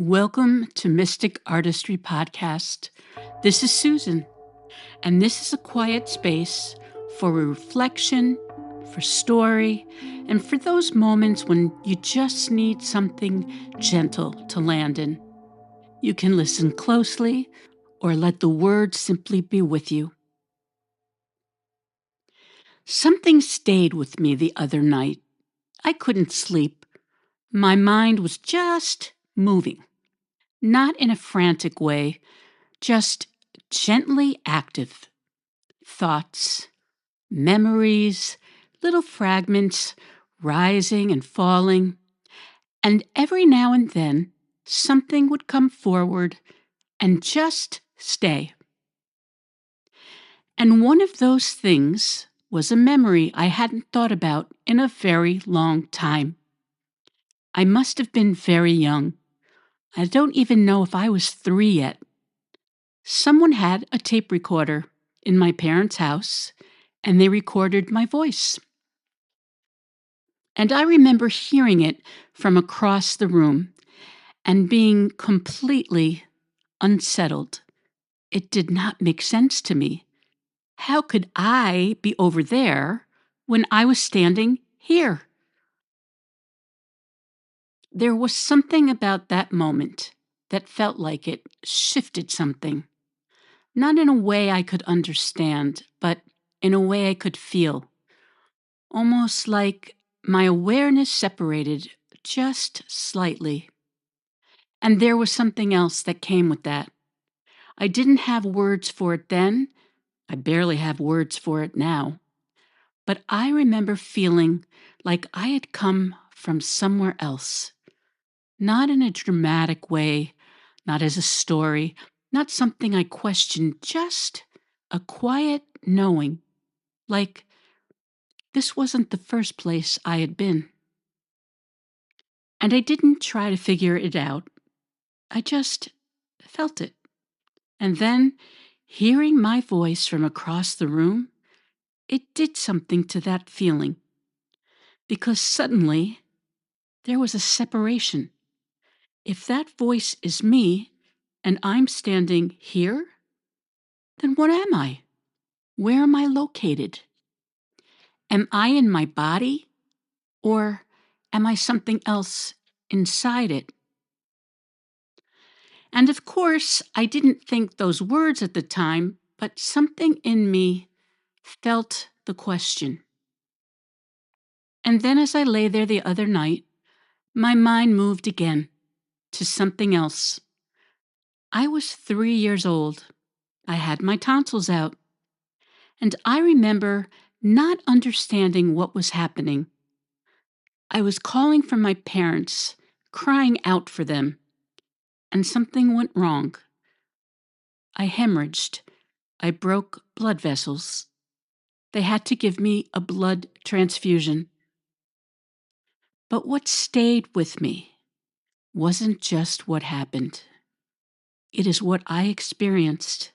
Welcome to Mystic Artistry Podcast. This is Susan, and this is a quiet space for reflection, for story, and for those moments when you just need something gentle to land in. You can listen closely or let the words simply be with you. Something stayed with me the other night. I couldn't sleep. My mind was just moving, not in a frantic way, just gently active. Thoughts, memories, little fragments rising and falling, and every now and then something would come forward and just stay. And one of those things was a memory I hadn't thought about in a very long time. I must have been very young. I don't even know if I was 3 yet. Someone had a tape recorder in my parents' house, and they recorded my voice. And I remember hearing it from across the room and being completely unsettled. It did not make sense to me. How could I be over there when I was standing here? There was something about that moment that felt like it shifted something. Not in a way I could understand, but in a way I could feel. Almost like my awareness separated just slightly. And there was something else that came with that. I didn't have words for it then. I barely have words for it now. But I remember feeling like I had come from somewhere else. Not in a dramatic way, not as a story, not something I questioned, just a quiet knowing, like this wasn't the first place I had been. And I didn't try to figure it out. I just felt it. And then, hearing my voice from across the room, it did something to that feeling. Because suddenly, there was a separation. If that voice is me, and I'm standing here, then what am I? Where am I located? Am I in my body? Or am I something else inside it? And of course, I didn't think those words at the time, but something in me felt the question. And then as I lay there the other night, my mind moved again to something else. I was 3 years old. I had my tonsils out. And I remember not understanding what was happening. I was calling for my parents, crying out for them, and something went wrong. I hemorrhaged. I broke blood vessels. They had to give me a blood transfusion. But what stayed with me wasn't just what happened. It is what I experienced.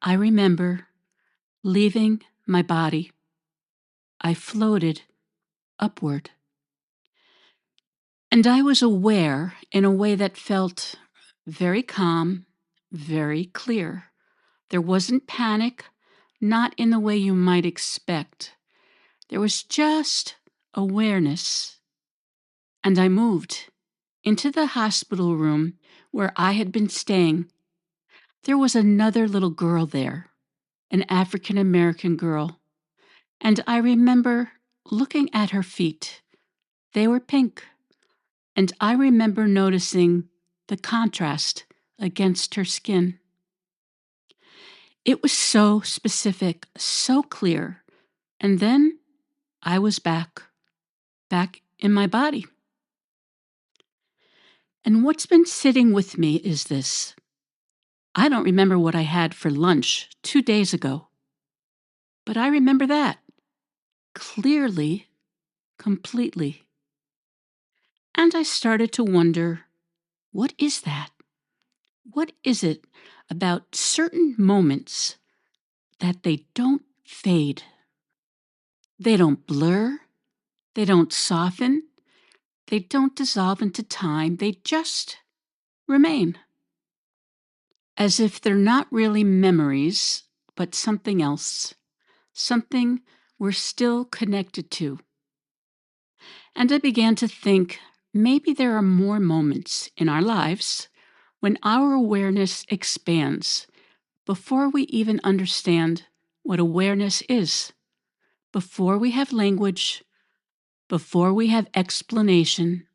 I remember leaving my body. I floated upward. And I was aware in a way that felt very calm, very clear. There wasn't panic, not in the way you might expect. There was just awareness. And I moved into the hospital room where I had been staying. There was another little girl there, an African American girl, and I remember looking at her feet. They were pink, and I remember noticing the contrast against her skin. It was so specific, so clear, and then I was back in my body. And what's been sitting with me is this. I don't remember what I had for lunch 2 days ago, but I remember that clearly, completely. And I started to wonder, what is that? What is it about certain moments that they don't fade? They don't blur, they don't soften, They don't dissolve into time, they just remain. As if they're not really memories, but something else, something we're still connected to. And I began to think maybe there are more moments in our lives when our awareness expands before we even understand what awareness is, before we have language, before we have explanation,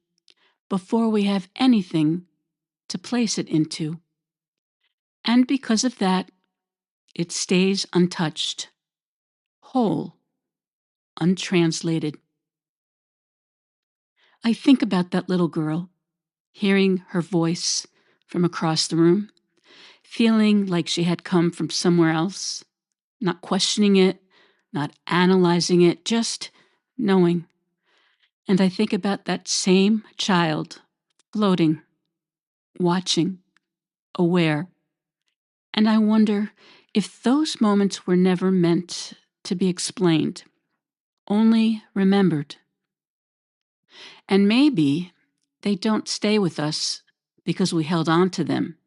before we have anything to place it into. And because of that, it stays untouched, whole, untranslated. I think about that little girl, hearing her voice from across the room, feeling like she had come from somewhere else, not questioning it, not analyzing it, just knowing. And I think about that same child, floating, watching, aware. And I wonder if those moments were never meant to be explained, only remembered. And maybe they don't stay with us because we held on to them.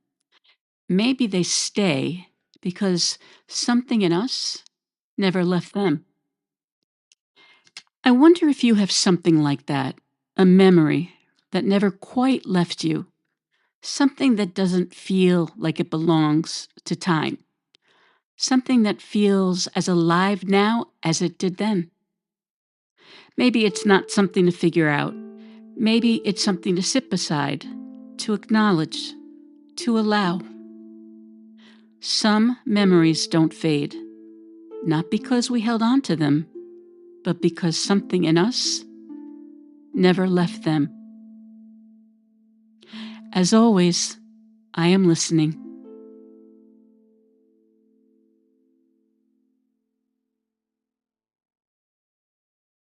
Maybe they stay because something in us never left them. I wonder if you have something like that, a memory that never quite left you, something that doesn't feel like it belongs to time, something that feels as alive now as it did then. Maybe it's not something to figure out. Maybe it's something to sit beside, to acknowledge, to allow. Some memories don't fade, not because we held on to them, but because something in us never left them. As always, I am listening.